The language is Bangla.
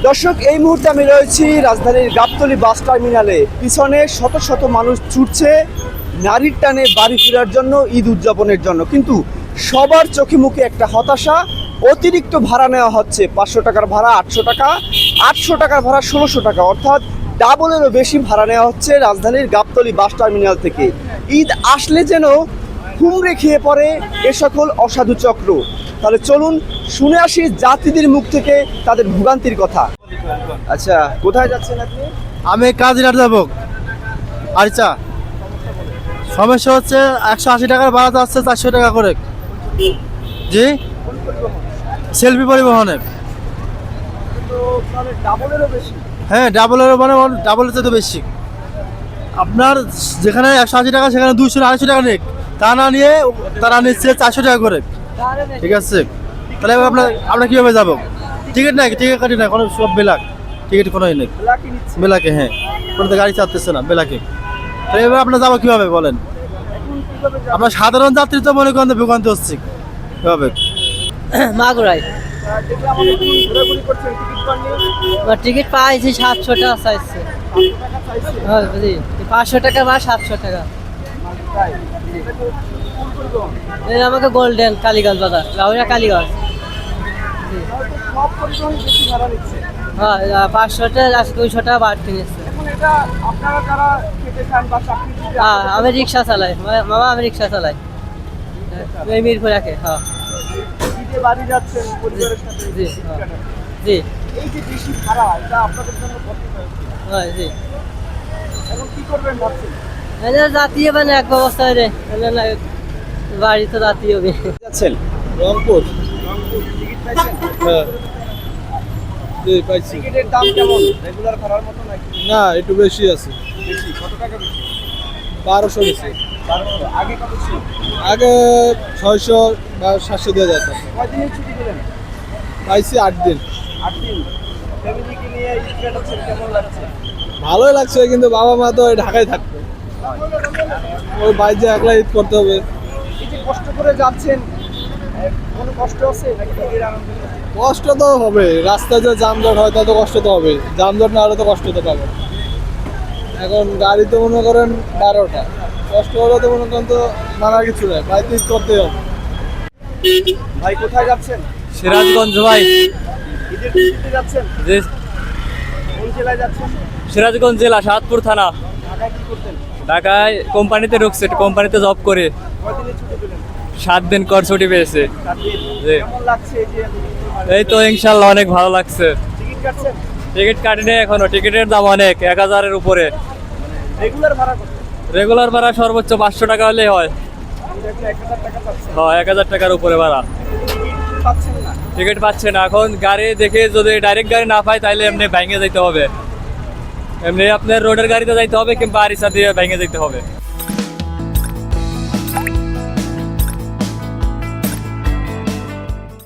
দর্শক, এই মুহূর্তে আমি রয়েছি রাজধানীর গাবতলী বাস টার্মিনালে। পিছনে শত শত মানুষ ছুটছে নারীর টানে বাড়ি ফেরার জন্য, ঈদ উদযাপনের জন্য। কিন্তু সবার চোখে মুখে একটা হতাশা, অতিরিক্ত ভাড়া নেওয়া হচ্ছে। 500 টাকার ভাড়া 800 টাকা, 800 টাকার ভাড়া 1600 টাকা, অর্থাৎ ডাবলেরও বেশি ভাড়া নেওয়া হচ্ছে রাজধানীর গাবতলী বাস টার্মিনাল থেকে। ঈদ আসলে যেন হুমড়ে খেয়ে পড়ে এ সকল অসাধু চক্র। তাহলে চলুন শুনে আসি যাত্রীদের মুখ থেকে তাদের ভোগান্তির কথা। আচ্ছা, কোথায় যাচ্ছেন আপনি? আমি কাজিরাট যাবো। আচ্ছা, সমস্যা হচ্ছে 180 টাকার ভাড়া যাচ্ছে 400 টাকা করে। জি, সেলফি পরিবহনে। ডাবলেরও বেশি। হ্যাঁ, ডাবলের মানে ডাবলের চেয়ে তো বেশি। আপনার যেখানে 180 টাকা সেখানে 200-250 টাকা নেই, তা না নিয়ে তারা নিচ্ছে 400 টাকা করে। ঠিক আছে, তাহলে আমরা কীভাবে যাবো? টিকিট নাই, টিকিট কাটি না, কোনো সব বেলাক, টিকিট কোনো নেই। বেলাকে, হ্যাঁ, কোনো তো গাড়ি চাচ্ছে না বেলাকে। তাহলে এবার আপনার যাবো কীভাবে বলেন? আমরা সাধারণ যাত্রী তো মনে করেন ভোগান্তি হচ্ছে কীভাবে? মাগুরাই টিকিট পাইছি 700 টাকা চাইছে। হ্যাঁ, বুঝি 500 টাকা বা 700 টাকা। এই আমাকে গোল্ডেন কালীগঞ্জ বাজার, লাউরা কালীগঞ্জ। হ্যাঁ, 500 টাকা 200 টাকা বাড়তি নিচ্ছে। হ্যাঁ, আমি রিক্সা চালাই মামা, আমি রিক্সা চালাই এই মিরপুর রাখে। হ্যাঁ, জি জি এই যে বেশি ভাড়া, এটা আপনাদের জন্য হ্যাঁ জি। এখন কি করবেন ভাবছেন? জাতীয় মানে এক ব্যবস্থায় রে বাড়ি তো জাতীয় যাচ্ছেন রংপুর। টিকিট পাইছেন? হ্যাঁ, জি পাইছি। টিকিটের দাম কেমন? রেগুলার ভাড়ার মতো নাকি না, একটু বেশি আছে। বেশি? কত টাকা বেশি? 1200 বেশি। 1200। আগে কত ছিল? আগে 600 বা 700 দেওয়া যেত। কয়দিনের ছুটি পেলেন? পাইছি 8 দিন। 8 দিন। ফ্যামিলিকে নিয়ে ঈদ কাটাচ্ছেন, কেমন লাগছে? ভালোই লাগছে, কিন্তু বাবা মা তো ঢাকায় থাকবে, ওই বাইরে একলা ঈদ করতে হবে। এই যে কষ্ট করে যাচ্ছেন, কোনো কষ্ট আছে নাকি ঈদের আনন্দ? কষ্ট তো হবে, রাস্তায় যে যানজট হয় তা তো কষ্ট তো হবে, যানজট না হলে তো কষ্ট তো পাবে। এখন গাড়িতে মনে করেন 12টা, কষ্ট হলে তো মনে করেন তো নানা কিছু নেই, বাড়িতে ঈদ করতে হবে। ভাই কোথায় যাচ্ছেন? সিরাজগঞ্জ ভাই। ঈদের ছুটিতে যাচ্ছেন? যে কোন জেলায় যাচ্ছেন? সিরাজগঞ্জ জেলা সাতপুর থানা। ঢাকায় কি করতেন? ঢাকায় কোম্পানিতে ঢুকছে, কোম্পানিতে জব করে। কয়দিনের ছুটি পেলেন? 7 দিন কর ছুটি পেয়েছে। 7 দিন। জি। কেমন লাগছে এই যে এই তো ইনশাল্লাহ অনেক ভালো লাগছে। টিকিট কাটছেন? টিকিট কাটিনি এখনো, টিকিটের দাম অনেক, 1000-এর উপরে। রেগুলার ভাড়া কত? রেগুলার ভাড়া সর্বোচ্চ 500 টাকা হলেই হয়। আপনি এখন 1000 টাকা পাচ্ছেন। হ্যাঁ, 1000 টাকার উপরে ভাড়া। টিকিট পাচ্ছেন না? টিকিট পাচ্ছে না। এখন গাড়ি দেখে যদি ডাইরেক্ট গাড়ি না পাই তাহলে এমনি ভেঙে যেতে হবে, এমনি আপনার রোডের গাড়িতে যাইতে হবে কিংবা আরিসা দিয়ে ভেঙে যেতে হবে।